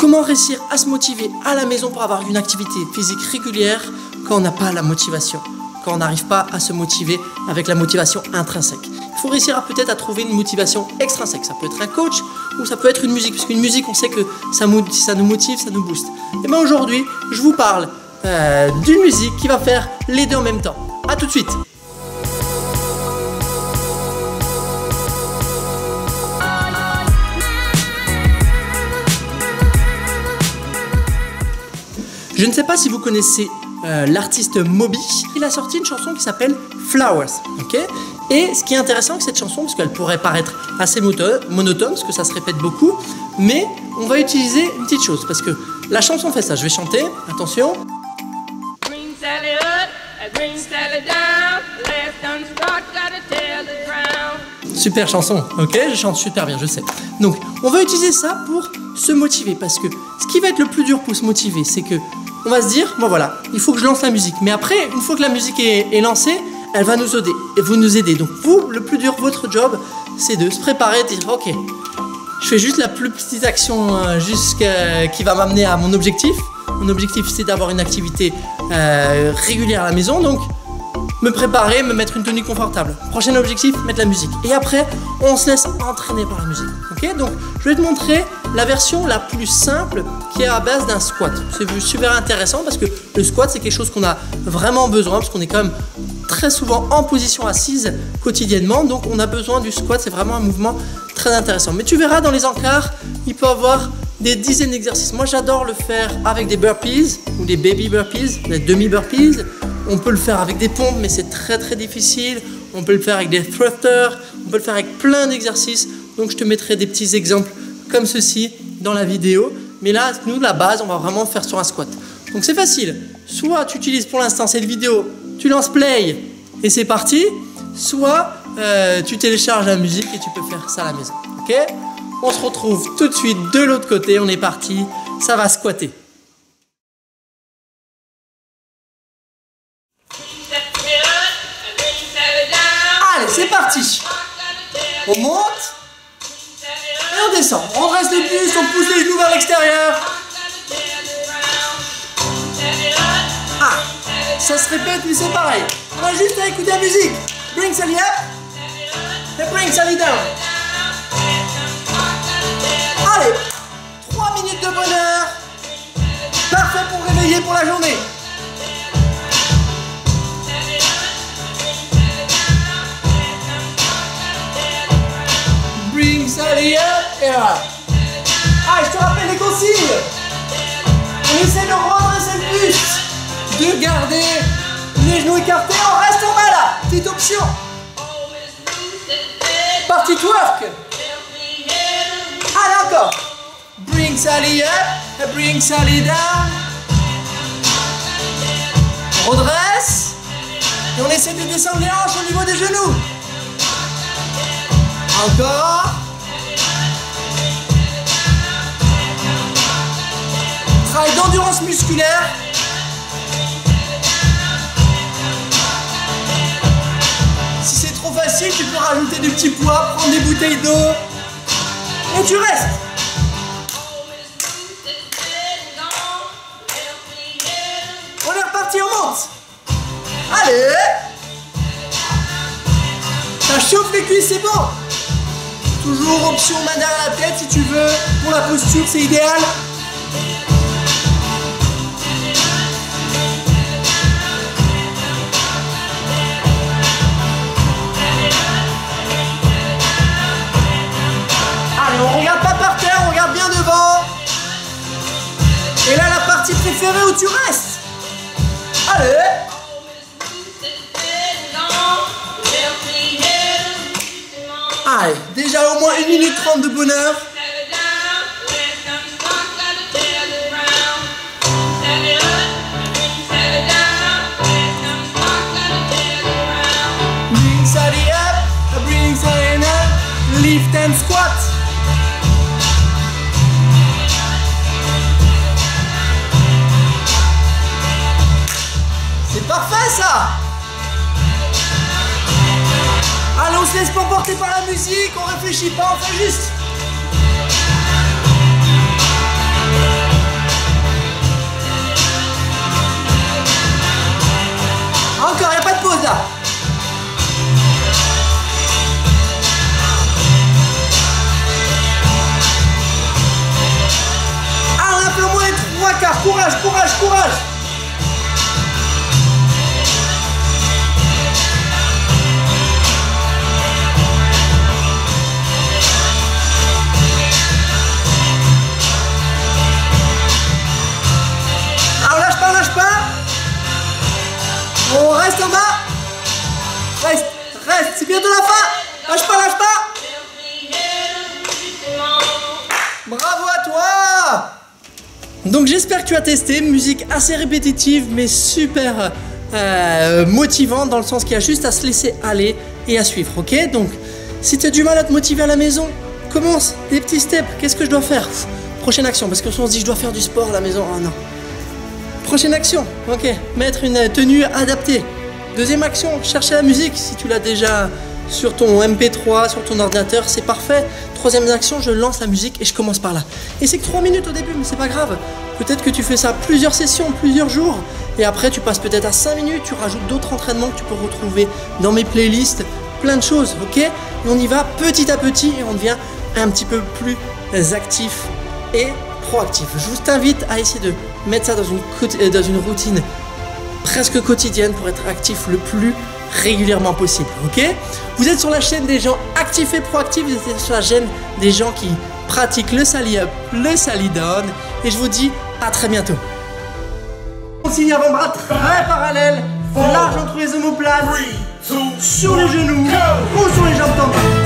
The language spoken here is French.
comment réussir à se motiver à la maison pour avoir une activité physique régulière quand on n'a pas la motivation, quand on n'arrive pas à se motiver avec la motivation intrinsèque. Il faut réussir peut-être à trouver une motivation extrinsèque. Ça peut être un coach ou ça peut être une musique, parce qu'une musique, on sait que ça nous motive, ça nous booste. Et bien aujourd'hui, je vous parle d'une musique qui va faire les deux en même temps. A tout de suite. Je ne sais pas si vous connaissez l'artiste Moby. Il a sorti une chanson qui s'appelle Flowers. Okay, et ce qui est intéressant avec cette chanson, parce qu'elle pourrait paraître assez monotone, parce que ça se répète beaucoup, mais on va utiliser une petite chose, parce que la chanson fait ça. Je vais chanter, attention. Super chanson, ok, je chante super bien, je sais. Donc, on va utiliser ça pour se motiver, parce que ce qui va être le plus dur pour se motiver, c'est que on va se dire, bon voilà, il faut que je lance la musique. Mais après, une fois que la musique est lancée, elle va nous aider. Donc vous, le plus dur, votre job, c'est de se préparer, de dire, ok, je fais juste la plus petite action qui va m'amener à mon objectif. Mon objectif, c'est d'avoir une activité régulière à la maison. Donc, me préparer, me mettre une tenue confortable. Prochain objectif, mettre la musique. Et après, on se laisse entraîner par la musique. Ok, donc, je vais te montrer la version la plus simple qui est à base d'un squat. C'est super intéressant parce que le squat, c'est quelque chose qu'on a vraiment besoin parce qu'on est quand même très souvent en position assise quotidiennement. Donc, on a besoin du squat. C'est vraiment un mouvement très intéressant. Mais tu verras, dans les encarts, il peut y avoir des dizaines d'exercices. Moi, j'adore le faire avec des burpees ou des baby burpees, des demi-burpees. On peut le faire avec des pompes, mais c'est très très difficile. On peut le faire avec des thrusters, on peut le faire avec plein d'exercices. Donc je te mettrai des petits exemples comme ceci dans la vidéo. Mais là, nous, la base, on va vraiment faire sur un squat. Donc c'est facile. Soit tu utilises pour l'instant cette vidéo, tu lances play et c'est parti. Soit tu télécharges la musique et tu peux faire ça à la maison. Ok ? On se retrouve tout de suite de l'autre côté. On est parti. Ça va squatter. Allez, c'est parti. On monte et on descend. On reste les plus, on pousse les genoux vers l'extérieur. Ah, ça se répète, mais c'est pareil. On a juste à écouter la musique. Bring Sally up et bring Sally down. Allez, 3 minutes de bonheur. Parfait pour réveiller pour la journée. Bring Sally up et là. Ah, je te rappelle les consignes. On essaie de redresser le buste, de garder les genoux écartés. On reste en bas là. Petite option. Partie twerk. Allez encore. Bring Sally up et bring Sally down. On redresse et on essaie de descendre les hanches au niveau des genoux. Encore. Travail d'endurance musculaire. Si c'est trop facile, tu peux rajouter du petit poids, prendre des bouteilles d'eau. Et tu restes. On est reparti, on monte. Allez. Ça chauffe les cuisses, c'est bon. Toujours option main derrière la tête si tu veux. Pour la posture, c'est idéal. Allez, on regarde pas par terre, on regarde bien devant. Et là, la partie préférée où tu restes. Allez. Allez, déjà au moins 1 minute 30 de bonheur. Bring Sally up, bring Sally up, lift and squat. C'est parfait ça. Allez, on se laisse pas emporter par la musique, on réfléchit pas, on fait juste. courage, courage, courage. Ah, on lâche pas, lâche pas. On reste en bas. Reste, reste, c'est bientôt la fin. Lâche pas, lâche pas. Bravo à toi. Donc j'espère que tu as testé, musique assez répétitive mais super motivante dans le sens qu'il y a juste à se laisser aller et à suivre, ok? Donc si tu as du mal à te motiver à la maison, commence des petits steps. Qu'est-ce que je dois faire? Prochaine action, parce que si on se dit je dois faire du sport à la maison, oh non. Prochaine action, ok, mettre une tenue adaptée. Deuxième action, chercher la musique si tu l'as déjà sur ton MP3, sur ton ordinateur, c'est parfait. Troisième action, je lance la musique et je commence par là. Et c'est que 3 minutes au début, mais c'est pas grave. Peut-être que tu fais ça plusieurs sessions, plusieurs jours, et après tu passes peut-être à 5 minutes, tu rajoutes d'autres entraînements que tu peux retrouver dans mes playlists, plein de choses, ok? Et on y va petit à petit et on devient un petit peu plus actif et proactif. Je vous invite à essayer de mettre ça dans une routine presque quotidienne pour être actif le plus régulièrement possible, ok? Vous êtes sur la chaîne des gens actifs et proactifs, vous êtes sur la chaîne des gens qui pratiquent le sali up, le sali down, et je vous dis à très bientôt. On signe avant-bras très parallèle, large entre les omoplates, sur les genoux ou sur les jambes tendues.